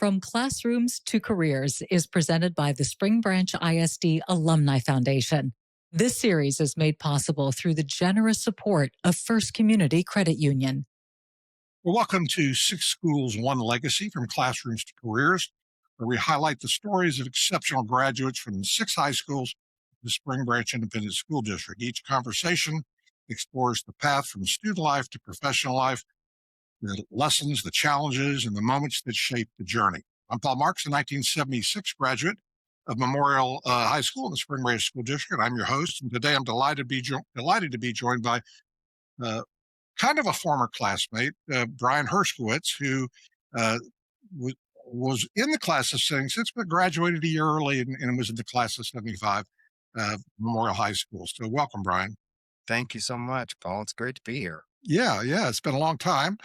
From Classrooms to Careers is presented by the Spring Branch ISD Alumni Foundation. This series is made possible through the generous support of First Community Credit Union. Well, welcome to Six Schools, One Legacy, from Classrooms to Careers, where we highlight the stories of exceptional graduates from 6 high schools, the Spring Branch Independent School District. Each conversation explores the path from student life to professional life, the lessons, the challenges, and the moments that shape the journey. I'm Paul Marks, a 1976 graduate of Memorial High School in the Spring Branch School District. I'm your host, and today I'm delighted to be joined by kind of a former classmate, Brian Herskowitz, who was in the class of 76, but graduated a year early and was in the class of 75, Memorial High School. So welcome, Brian. Thank you so much, Paul. It's great to be here. Yeah, it's been a long time.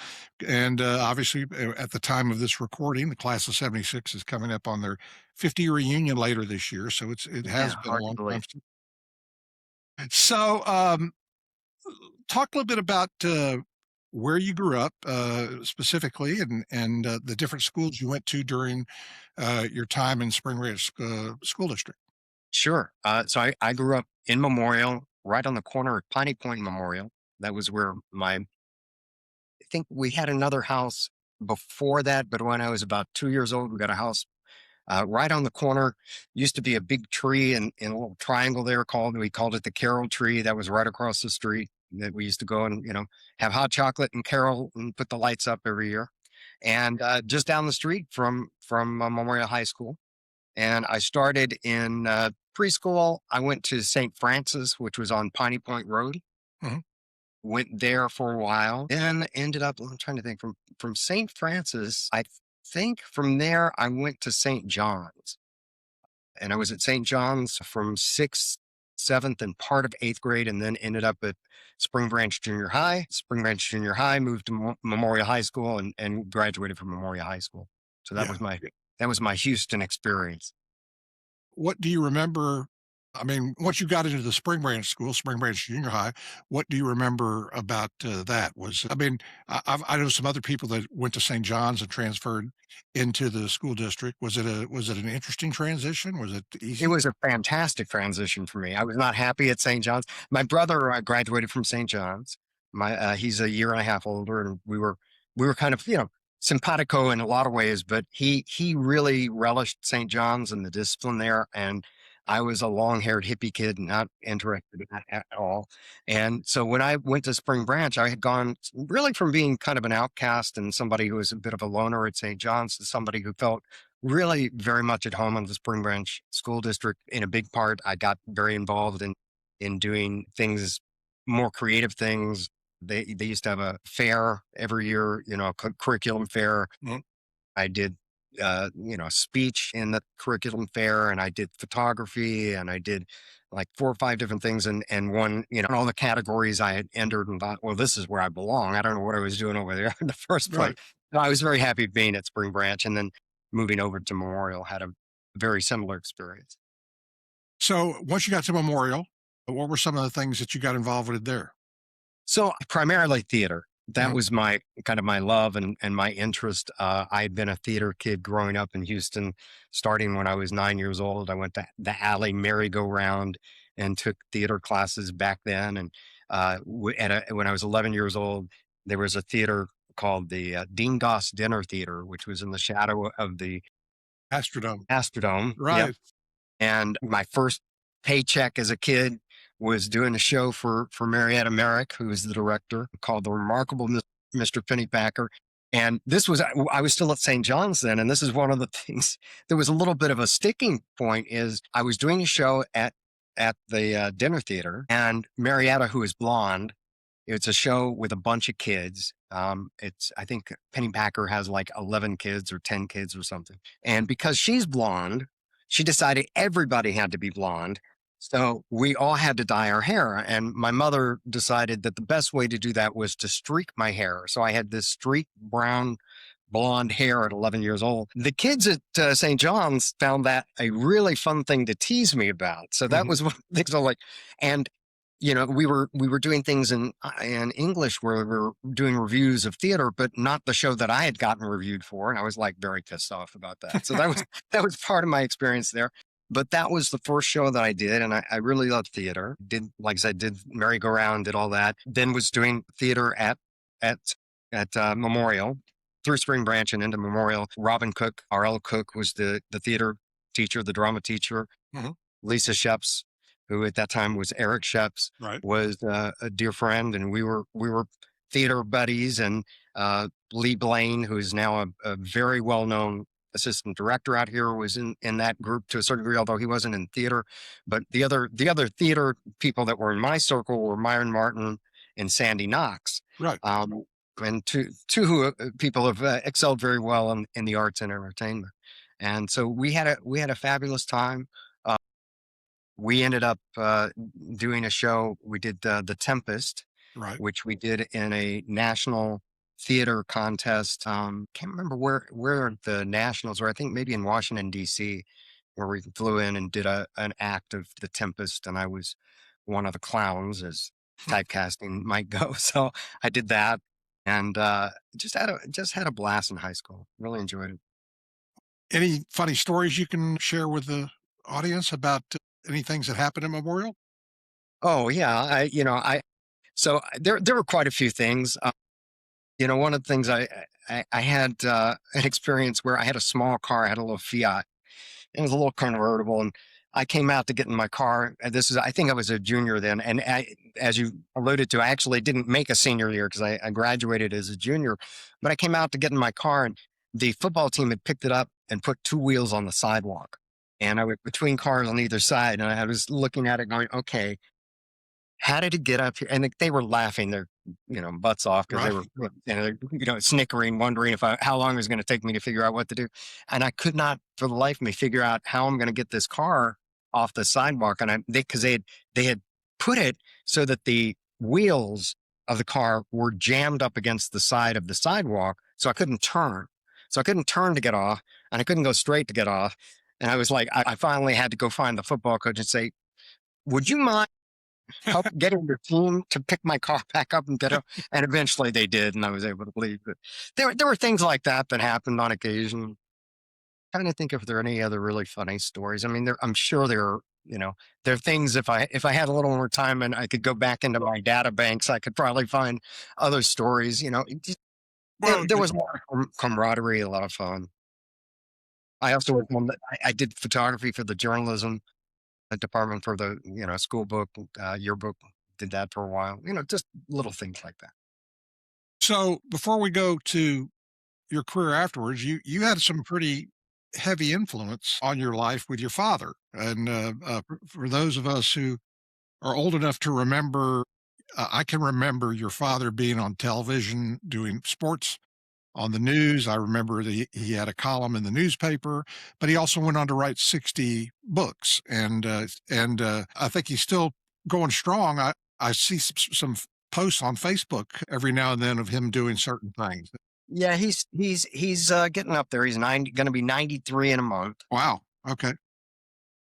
And obviously, at the time of this recording, the class of 76 is coming up on their 50 reunion later this year. So it has been a long time. So talk a little bit about where you grew up specifically and the different schools you went to during your time in Spring Branch School District. Sure. So I grew up in Memorial, right on the corner of Piney Point and Memorial. That was where I think we had another house before that, but when I was about 2 years old, we got a house right on the corner. Used to be a big tree in a little triangle there we called it the Carol tree. That was right across the street that we used to go and, have hot chocolate and carol and put the lights up every year. And just down the street from Memorial High School. And I started in preschool. I went to St. Francis, which was on Piney Point Road. Mm-hmm. Went there for a while, then ended up, I'm trying to think, from St. Francis, I think from there I went to St. John's. And I was at St. John's from 6th, 7th, and part of 8th grade, and then ended up at Spring Branch Junior High. Spring Branch Junior High, moved to Memorial High School and graduated from Memorial High School. So that was my Houston experience. What do you remember? I mean, once you got into the Spring Branch School, Spring Branch Junior High, what do you remember about that? I know some other people that went to St. John's and transferred into the school district. Was it an interesting transition? Was it easy? It was a fantastic transition for me. I was not happy at St. John's. My brother graduated from St. John's. He's a year and a half older, and we were kind of, simpatico in a lot of ways, but he really relished St. John's and the discipline there. And I was a long-haired hippie kid, not interested in that at all. And so when I went to Spring Branch, I had gone really from being kind of an outcast and somebody who was a bit of a loner at St. John's to somebody who felt really very much at home in the Spring Branch School District. In a big part, I got very involved in doing things, more creative things. They used to have a fair every year, a curriculum fair. Mm-hmm. I did speech in the curriculum fair, and I did photography, and I did like 4 or 5 different things, and won, all the categories I had entered, and thought, well, this is where I belong. I don't know what I was doing over there in the first place. Right. So I was very happy being at Spring Branch, and then moving over to Memorial had a very similar experience. So once you got to Memorial, what were some of the things that you got involved with there? So primarily theater. That was my kind of my love and my interest. I had been a theater kid growing up in Houston, starting when I was 9 years old. I went to the Alley merry-go-round and took theater classes back then. And when I was 11 years old, there was a theater called the Dean Goss Dinner Theater, which was in the shadow of the Astrodome. Right. Yep. And my first paycheck as a kid was doing a show for Marietta Merrick, who was the director, called The Remarkable Mr. Pennypacker. And I was still at St. John's then. And this is one of the things that was a little bit of a sticking point is I was doing a show at the dinner theater, and Marietta, who is blonde, it's a show with a bunch of kids. I think Pennypacker has like 11 kids or 10 kids or something. And because she's blonde, she decided everybody had to be blonde. So we all had to dye our hair. And my mother decided that the best way to do that was to streak my hair. So I had this streaked brown blonde hair at 11 years old. The kids at St. John's found that a really fun thing to tease me about. So that was one of the things I'm like, and we were doing things in English where we were doing reviews of theater, but not the show that I had gotten reviewed for. And I was like very pissed off about that. So that was part of my experience there. But that was the first show that I did, and I really loved theater. Did, like I said, did merry-go-round, did all that. Then was doing theater at Memorial through Spring Branch and into Memorial. Robin Cook, R.L. Cook, was the theater teacher, the drama teacher. Mm-hmm. Lisa Sheps, who at that time was Eric Sheps, Right. was a dear friend, and we were theater buddies. And Lee Blaine, who is now a very well-known assistant director out here, was in that group to a certain degree, although he wasn't in theater. But the other theater people that were in my circle were Myron Martin and Sandy Knox. Right. And two who people have excelled very well in the arts and entertainment. And so we had a fabulous time. We ended up doing a show. We did The Tempest, Right. which we did in a national theater contest. Can't remember where the nationals were. I think maybe in Washington, D.C., where we flew in and did an act of The Tempest. And I was one of the clowns, as typecasting might go. So I did that, and just had a blast in high school. Really enjoyed it. Any funny stories you can share with the audience about any things that happened at Memorial? Oh yeah, so there were quite a few things. One of the things I had an experience where I had a small car. I had a little Fiat. It was a little convertible, and I came out to get in my car. And I think I was a junior then. And as you alluded to, I actually didn't make a senior year because I graduated as a junior. But I came out to get in my car, and the football team had picked it up and put two wheels on the sidewalk. And I was between cars on either side, and I was looking at it going, okay, how did it get up here? And they were laughing their butts off because they were snickering, wondering how long it was going to take me to figure out what to do. And I could not for the life of me figure out how I'm going to get this car off the sidewalk. And because they had put it so that the wheels of the car were jammed up against the side of the sidewalk, so I couldn't turn. So I couldn't turn to get off, and I couldn't go straight to get off. And I was like, I finally had to go find the football coach and say, would you mind help getting your team to pick my car back up and get up? And eventually they did, and I was able to leave. But there were things like that happened on occasion. Trying to think if there are any other really funny stories. I mean, I'm sure there are, there are things if I had a little more time and I could go back into my data banks, I could probably find other stories. There was a lot of camaraderie, a lot of fun. I also I did photography for the journalism department for the school book, yearbook. Did that for a while. Just little things like that. So before we go to your career afterwards, you had some pretty heavy influence on your life with your father. And for those of us who are old enough to remember, I can remember your father being on television doing sports on the news. I remember that he had a column in the newspaper, but he also went on to write 60 books. And I think he's still going strong. I see some posts on Facebook every now and then of him doing certain things. Yeah, he's getting up there. He's going to be 93 in a month. Wow. Okay.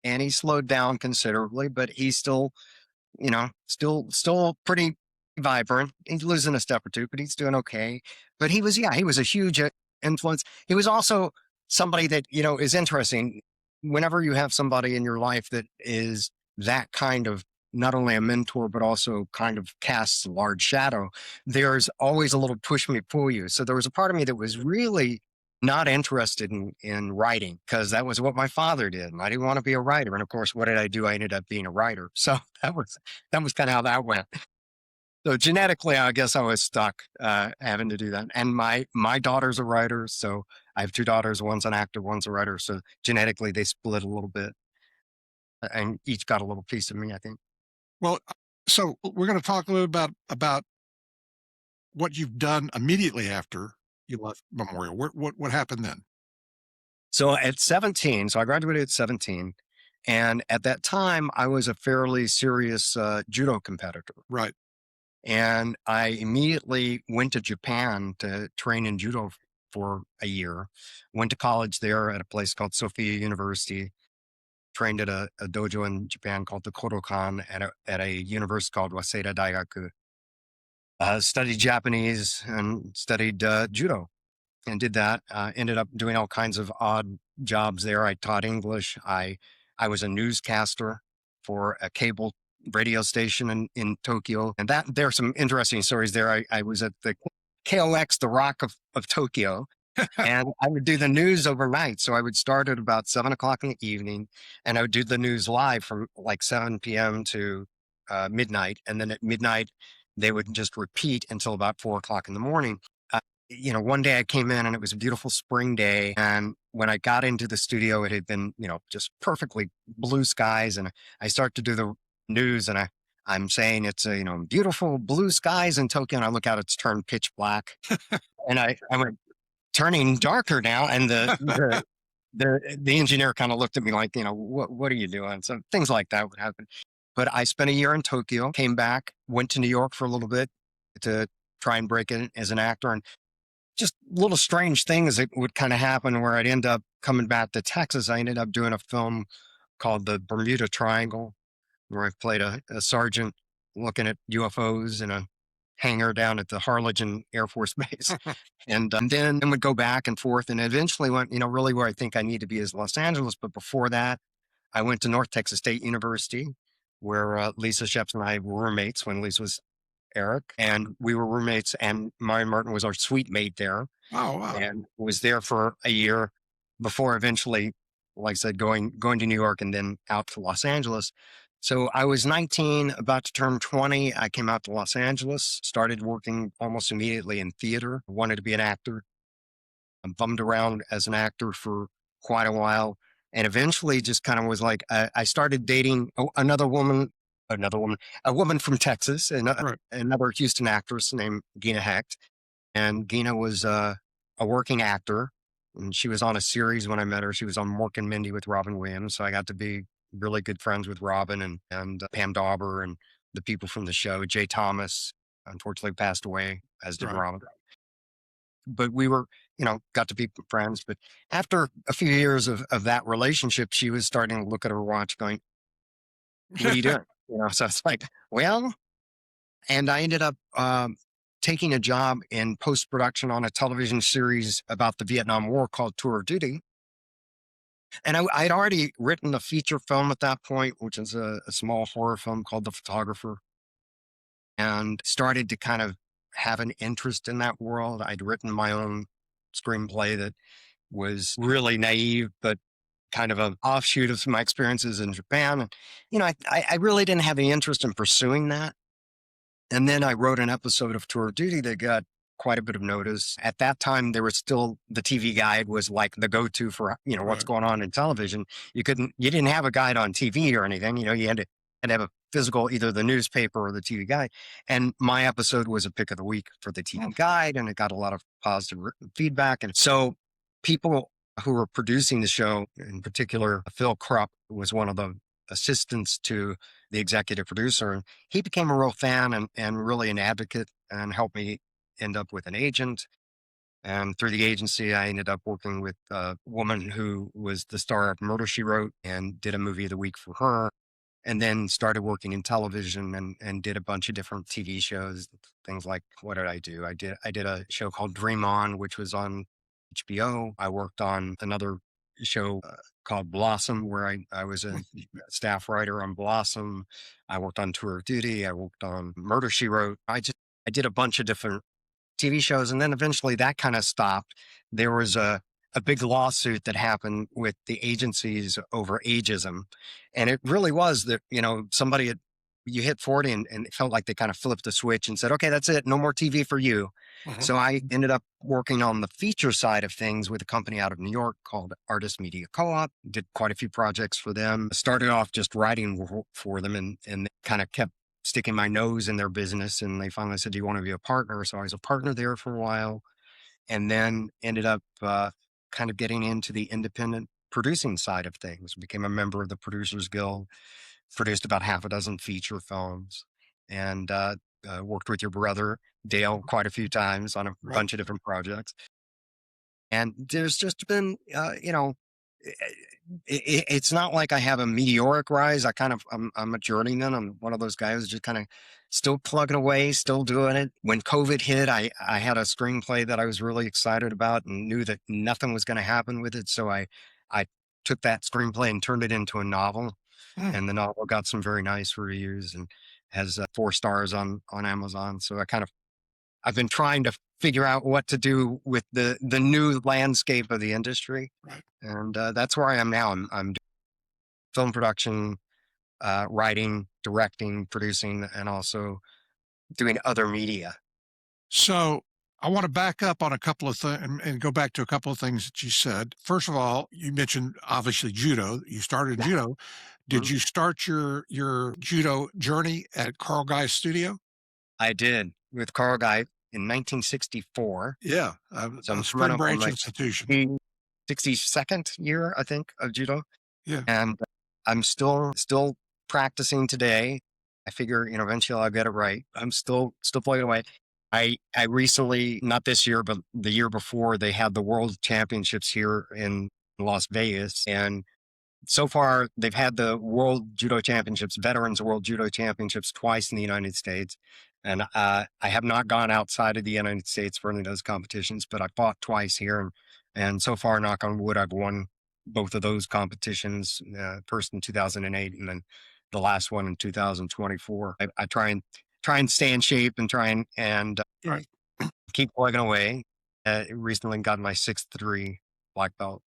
And he slowed down considerably, but he's still, still pretty vibrant. He's losing a step or two, but he's doing okay. But he was a huge influence. He was also somebody that, is interesting. Whenever you have somebody in your life that is that kind of not only a mentor, but also kind of casts a large shadow, there's always a little push me, pull you. So there was a part of me that was really not interested in writing, because that was what my father did. And I didn't want to be a writer. And of course, what did I do? I ended up being a writer. So that was kind of how that went. So genetically, I guess I was stuck having to do that. And my daughter's a writer. So I have two daughters. One's an actor, one's a writer. So genetically, they split a little bit and each got a little piece of me, I think. Well, so we're going to talk a little about what you've done immediately after you left Memorial. What happened then? So at 17, so I graduated at 17. And at that time, I was a fairly serious judo competitor. Right. And I immediately went to Japan to train in judo for a year. Went to college there at a place called Sophia University. trained at a dojo in Japan called the Kodokan at a university called Waseda Daigaku. Studied Japanese and studied judo and did that. Ended up doing all kinds of odd jobs there. I taught English. I was a newscaster for a cable radio station in Tokyo. And there are some interesting stories there. I was at the KOX, the Rock of Tokyo, and I would do the news overnight. So I would start at about 7 o'clock in the evening, and I would do the news live from like 7 p.m. to midnight. And then at midnight, they would just repeat until about 4 o'clock in the morning. One day I came in and it was a beautiful spring day. And when I got into the studio, it had been, just perfectly blue skies. And I start to do the news and I'm saying it's beautiful blue skies in Tokyo. And I look out, it's turned pitch black. And I went turning darker now. And the engineer kind of looked at me like, what are you doing? So things like that would happen. But I spent a year in Tokyo, came back, went to New York for a little bit to try and break in as an actor. And just little strange things that would kind of happen where I'd end up coming back to Texas. I ended up doing a film called The Bermuda Triangle, where I played a sergeant looking at UFOs in a hangar down at the Harlingen Air Force Base. And then would go back and forth and eventually went, really where I think I need to be is Los Angeles. But before that, I went to North Texas State University, where Lisa Sheps and I were roommates when Lisa was Eric, and we were roommates, and Mary Martin was our suite mate there. Oh, wow. And was there for a year before eventually, like I said, going to New York and then out to Los Angeles. So I was 19, about to turn 20. I came out to Los Angeles, started working almost immediately in theater, wanted to be an actor. I bummed around as an actor for quite a while. And eventually just kind of was like, I started dating a woman from Texas, another Houston actress named Gina Hecht. And Gina was a working actor, and she was on a series when I met her. She was on Mork and Mindy with Robin Williams. So I got to be really good friends with Robin and Pam Dauber and the people from the show. Jay Thomas, unfortunately, passed away, as did Robin. But we were, got to be friends. But after a few years of that relationship, she was starting to look at her watch going, what are you doing? So it's like, well, and I ended up taking a job in post-production on a television series about the Vietnam War called Tour of Duty. And I'd already written a feature film at that point, which is a small horror film called The Photographer, and started to kind of have an interest in that world. I'd written my own screenplay that was really naive, but kind of an offshoot of my experiences in Japan. And, I really didn't have any interest in pursuing that. And then I wrote an episode of Tour of Duty that got quite a bit of notice. At that time, there was still the TV guide was like the go-to for, what's going on in television. You didn't have a guide on TV or anything. You had to have a physical, either the newspaper or the TV guide. And my episode was a pick of the week for the TV guide, and it got a lot of positive feedback. And so people who were producing the show, in particular, Phil Krupp was one of the assistants to the executive producer. And he became a real fan and really an advocate and helped me end up with an agent. And through the agency, I ended up working with a woman who was the star of Murder, She Wrote, and did a movie of the week for her. And then started working in television and did a bunch of different TV shows, things like, what did I do? I did a show called Dream On, which was on HBO. I worked on another show called Blossom, where I was a staff writer on Blossom. I worked on Tour of Duty. I worked on Murder, She Wrote. I did a bunch of different TV shows. And then eventually that kind of stopped. There was a big lawsuit that happened with the agencies over ageism. And it really was that, you hit 40 and it felt like they kind of flipped the switch and said, okay, that's it. No more TV for you. So I ended up working on the feature side of things with a company out of New York called Artist Media Co-op. Did quite a few projects for them. Started off just writing for them and kind of kept sticking my nose in their business. And they finally said, do you want to be a partner? So I was a partner there for a while, and then ended up kind of getting into the independent producing side of things. Became a member of the Producers Guild, produced about half a dozen feature films, and worked with your brother, Dale, quite a few times on a bunch of different projects. And there's just been, it's not like I have a meteoric rise. I'm a journeyman. I'm one of those guys who's just kind of still plugging away, still doing it. When COVID hit, I had a screenplay that I was really excited about and knew that nothing was going to happen with it. So I took that screenplay and turned it into a novel. And the novel got some very nice reviews and has 4 stars on Amazon. So I've been trying to figure out what to do with the new landscape of the industry. Right. And that's where I am now. I'm doing film production, writing, directing, producing, and also doing other media. So I want to back up on a couple of things and go back to a couple of things that you said. First of all, you mentioned obviously judo. You started judo. Did you start your judo journey at Carl Guy's studio? I did with Carl Guy in 1964. Yeah, So I'm Spring Branch my Institution. 62nd year, I think, of judo. Yeah. And I'm still practicing today. I figure, eventually I'll get it right. I'm still plugging away. I recently, not this year, but the year before, they had the World Championships here in Las Vegas. And so far, they've had the World Judo Championships, Veterans World Judo Championships, twice in the United States. And I have not gone outside of the United States for any of those competitions, but I fought twice here. And so far, knock on wood, I've won both of those competitions, first in 2008 and then the last one in 2024. I try and stay in shape and try and Right. keep plugging away. Recently got my 6th degree black belt.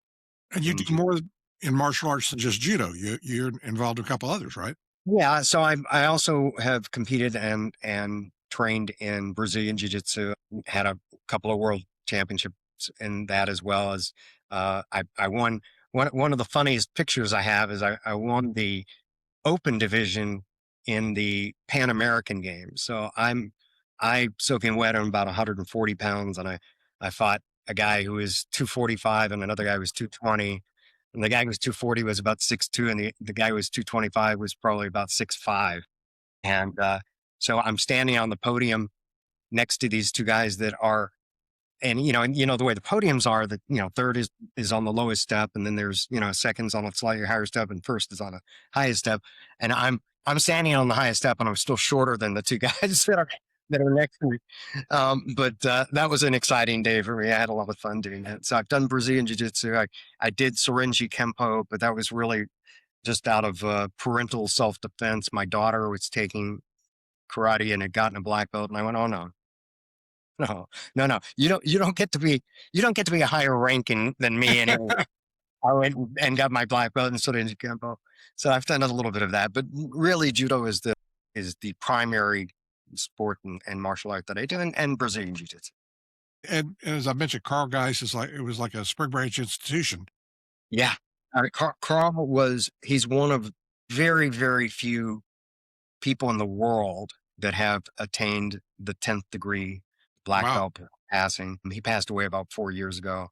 And you do more in martial arts than just judo. You're involved in a couple others, right? Yeah. So I also have competed and trained in Brazilian Jiu-Jitsu, had a couple of world championships in that, as well as I won. One of the funniest pictures I have is I won the open division in the Pan American Games. So I soaking wet. I'm about 140 pounds, and I fought a guy who was 245 and another guy who was 220. And the guy who was 240 was about 6'2", and the guy who was 225 was probably about 6'5". And so I'm standing on the podium next to these 2 guys that are, and the way the podiums are, that third is on the lowest step, and then there's second's on a slightly higher step, and first is on a highest step. And I'm standing on the highest step, and I'm still shorter than the 2 guys that are next to me. But that was an exciting day for me. I had a lot of fun doing that. So I've done Brazilian Jiu-Jitsu. I did Syringe Kempo, but that was really just out of parental self-defense. My daughter was taking karate and had gotten a black belt, and I went, oh no. No. You don't get to be a higher ranking than me anymore. I went and got my black belt in Syringe Kempo. So I've done a little bit of that, but really judo is the primary sport and martial art that I do, and Brazilian Jiu-Jitsu. And as I mentioned, Carl Guy's it was like a Spring Branch institution. Yeah. Carl he's one of very, very few people in the world that have attained the 10th degree black belt passing. He passed away about 5 years ago,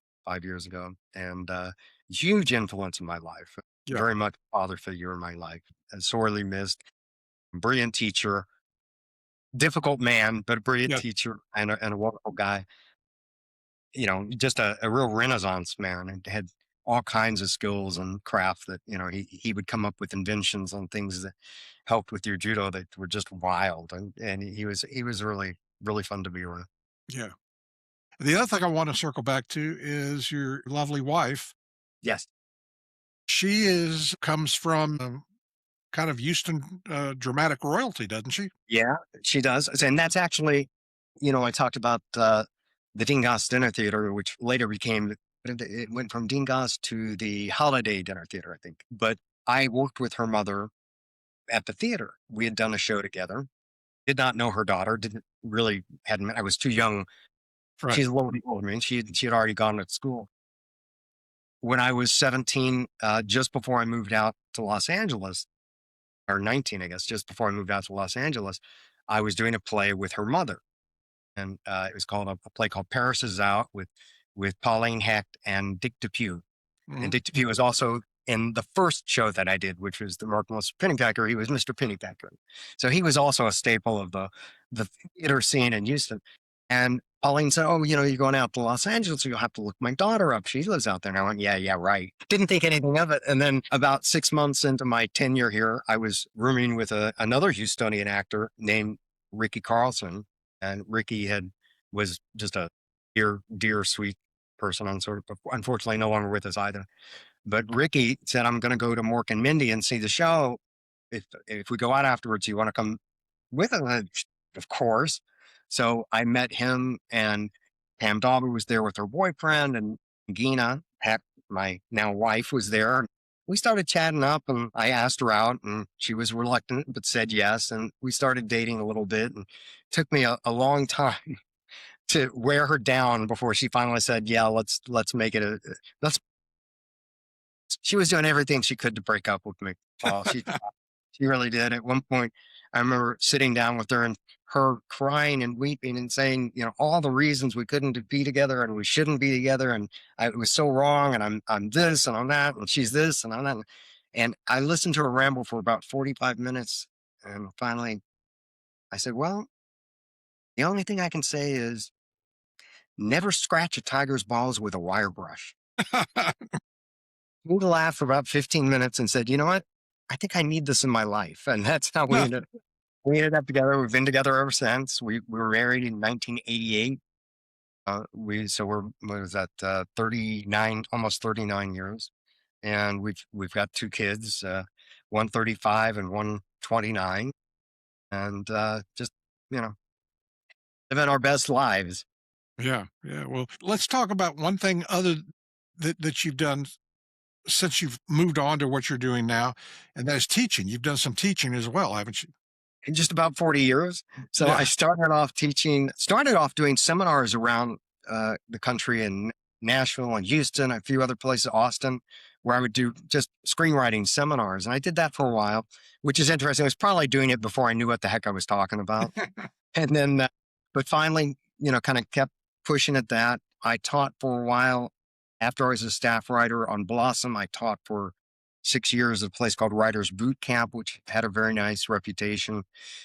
and huge influence in my life. Yeah. Very much a father figure in my life. Sorely missed. Brilliant teacher, difficult man, but a brilliant teacher and a wonderful guy. Just a real Renaissance man, and had all kinds of skills and craft that, he would come up with inventions on things that helped with your judo that were just wild. And he was really, really fun to be around. Yeah. The other thing I want to circle back to is your lovely wife. Yes. She comes from kind of Houston dramatic royalty, doesn't she? Yeah, she does. And that's actually, I talked about the Dingas Dinner Theater, which later it went from Dingas to the Holiday Dinner Theater, I think. But I worked with her mother at the theater. We had done a show together. Did not know her daughter. Hadn't met. I was too young. Right. She's a little bit older than me. She had already gone to school. When I was 17, just before I moved out to Los Angeles, or 19, I guess, just before I moved out to Los Angeles, I was doing a play with her mother. And it was called a play called Paris Is Out with Pauline Hecht and Dick Depew. Mhm. And Dick Depew was also in the first show that I did, which was the Marvelous Pennypacker. He was Mr. Pennypacker. So he was also a staple of the theater scene in Houston. And Pauline said, "Oh, you're going out to Los Angeles. You'll have to look my daughter up. She lives out there." And I went, "Yeah, right." Didn't think anything of it. And then about 6 months into my tenure here, I was rooming with another Houstonian actor named Ricky Carlson. And Ricky was just a dear, sweet person. Unfortunately, no longer with us either. But Ricky said, "I'm going to go to Mork and Mindy and see the show. If we go out afterwards, you want to come with us?" Of course. So I met him, and Pam Dauber was there with her boyfriend, and Gina, my now wife, was there. We started chatting up, and I asked her out, and she was reluctant but said yes. And we started dating a little bit, and it took me a long time to wear her down before she finally said, "Yeah, let's make it let's." She was doing everything she could to break up with me. She really did. At one point, I remember sitting down with her and her crying and weeping and saying, all the reasons we couldn't be together and we shouldn't be together. And it was so wrong. And I'm this and I'm that. And she's this and I'm that. And I listened to her ramble for about 45 minutes. And finally, I said, "Well, the only thing I can say is never scratch a tiger's balls with a wire brush." We laughed for about 15 minutes and said, "You know what? I think I need this in my life." And that's how we ended up together. We've been together ever since. We were married in 1988. We're, what was that, 39, almost 39 years. And we've got two kids, one 35 and one 29. And just, living our best lives. Yeah. Well, let's talk about one thing other that you've done since you've moved on to what you're doing now, and that is teaching. You've done some teaching as well, haven't you? In just about 40 years. So Yeah. I started off doing seminars around the country in Nashville and Houston, a few other places, Austin, where I would do just screenwriting seminars. And I did that for a while, which is interesting. I was probably doing it before I knew what the heck I was talking about. And then, but finally, kind of kept pushing at that. I taught for a while. After I was a staff writer on Blossom, I taught for 6 years at a place called Writers Bootcamp, which had a very nice reputation.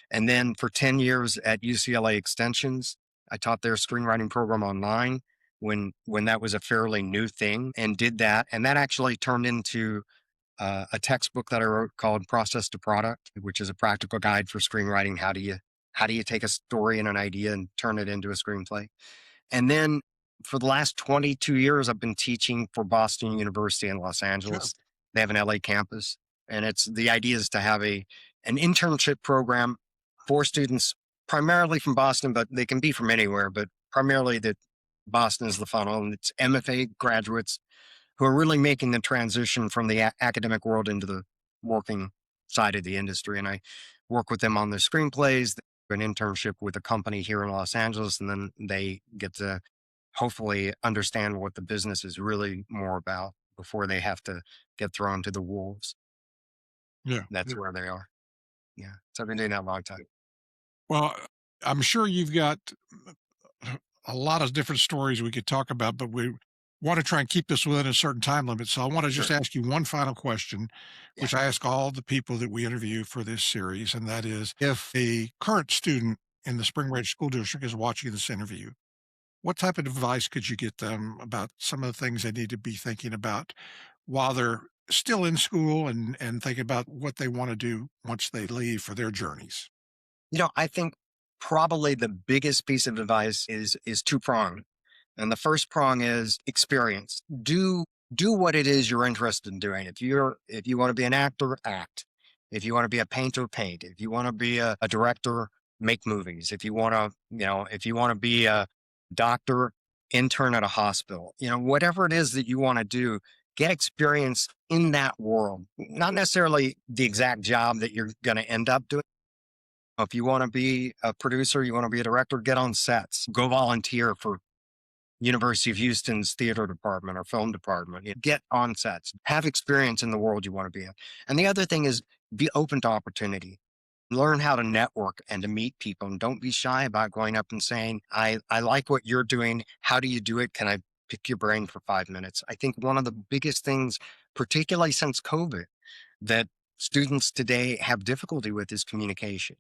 And then for 10 years at UCLA Extensions, I taught their screenwriting program online when that was a fairly new thing, and did that. And that actually turned into a textbook that I wrote called Process to Product, which is a practical guide for screenwriting. How do you take a story and an idea and turn it into a screenplay? And then for the last 22 years, I've been teaching for Boston University in Los Angeles. Sure. They have an LA campus, and the idea is to have an internship program for students, primarily from Boston, but they can be from anywhere, but primarily that Boston is the funnel. And it's MFA graduates who are really making the transition from the academic world into the working side of the industry. And I work with them on their screenplays, an internship with a company here in Los Angeles, and then they get to hopefully understand what the business is really more about before they have to get thrown to the wolves. Yeah. That's where they are. Yeah. So I've been doing that a long time. Well, I'm sure you've got a lot of different stories we could talk about, but we want to try and keep this within a certain time limit. So I want to just Sure. ask you one final question, Yeah. which I ask all the people that we interview for this series, and that is, if a current student in the Spring Branch School District is watching this interview, what type of advice could you get them about some of the things they need to be thinking about while they're still in school and thinking about what they want to do once they leave for their journeys? I think probably the biggest piece of advice is two-pronged. And the first prong is experience. Do what it is you're interested in doing. If you want to be an actor, act. If you want to be a painter, paint. If you want to be a director, make movies. If you want to be a doctor, intern at a hospital. Whatever it is that you want to do, get experience in that world. Not necessarily the exact job that you're going to end up doing. If you want to be a producer, you want to be a director, get on sets. Go volunteer for University of Houston's theater department or film department. Get on sets, have experience in the world you want to be in. And the other thing is be open to opportunity. Learn how to network and to meet people, and don't be shy about going up and saying, I like what you're doing. How do you do it? Can I pick your brain for 5 minutes? I think one of the biggest things, particularly since COVID, that students today have difficulty with is communication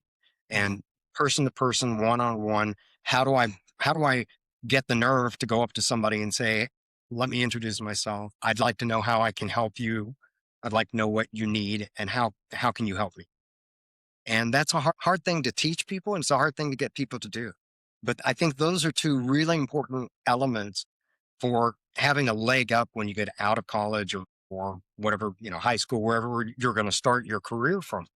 and person to person, one-on-one. How do I get the nerve to go up to somebody and say, let me introduce myself. I'd like to know how I can help you. I'd like to know what you need and how can you help me? And that's a hard thing to teach people. And it's a hard thing to get people to do. But I think those are two really important elements for having a leg up when you get out of college or whatever, high school, wherever you're going to start your career from.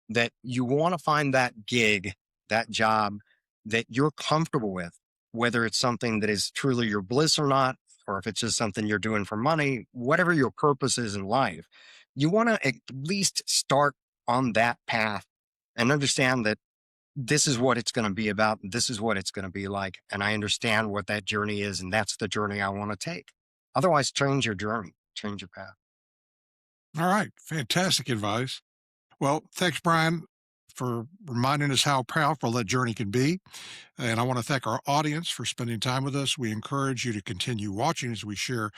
That you want to find that gig, that job that you're comfortable with, whether it's something that is truly your bliss or not, or if it's just something you're doing for money, whatever your purpose is in life, you want to at least start on that path and understand that this is what it's going to be about. This is what it's going to be like. And I understand what that journey is. And that's the journey I want to take. Otherwise, change your journey, change your path. All right. Fantastic advice. Well, thanks, Brian, for reminding us how powerful that journey can be. And I want to thank our audience for spending time with us. We encourage you to continue watching as we share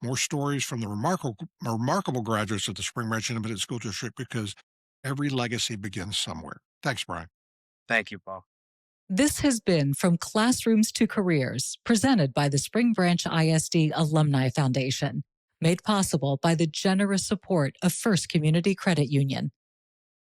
more stories from the remarkable graduates of the Spring Branch Independent School District, because every legacy begins somewhere. Thanks, Brian. Thank you, Paul. This has been From Classrooms to Careers, presented by the Spring Branch ISD Alumni Foundation, made possible by the generous support of First Community Credit Union.